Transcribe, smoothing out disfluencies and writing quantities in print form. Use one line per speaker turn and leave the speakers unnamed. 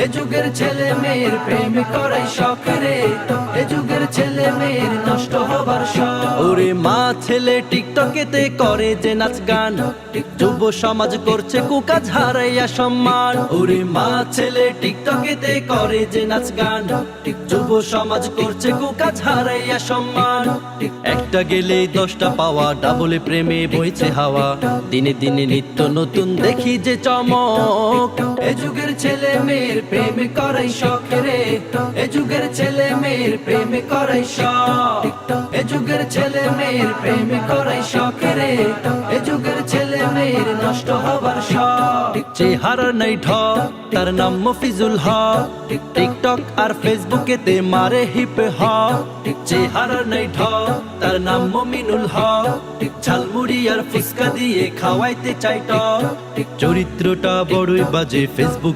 এ যুগের ছেলে মেয়ের প্রেম করাই শখ রে, এ যুগের ছেলে মেয়ের নষ্ট হবার শখ।
ওরে মা ছেলে টিকটকেতে করে যে নাচ গান, যুব সমাজ করছে কুকাজ হারাইয়া সম্মান। ওরে মা ছেলে টিকটকেতে করে যে নাচ গান, যুব সমাজ করছে কুকাজ হারাইয়া সম্মান। একটা গেলেই 10টা পাওয়া, ডাবলে প্রেমে বইছে হাওয়া, দিনে দিনে নিত্য নতুন দেখি যে চমক।
এ যুগের ছেলে মেয়ের প্রেম করাই শখ রে, এ যুগের ছেলে মেয়ের প্রেম করাই শখ। এ যুগের ছেলে মেয়ের প্রেম করাই শখ রে, এ যুগের ছেলে মেয়ের নষ্ট হবার শখ।
চেহারা নাই ঠক, তার নাম মফিজুল হক, টিকটক আর ফেসবুকেতে মারে হিপ হপ। চেহারা নাই ঠক, তার নাম মমিনুল হক, ঝালমুড়ি আর ফুচকা দিয়ে খাওয়াইতে চাই টক। চরিত্রটা বড়ই বাজে, ফেসবুকে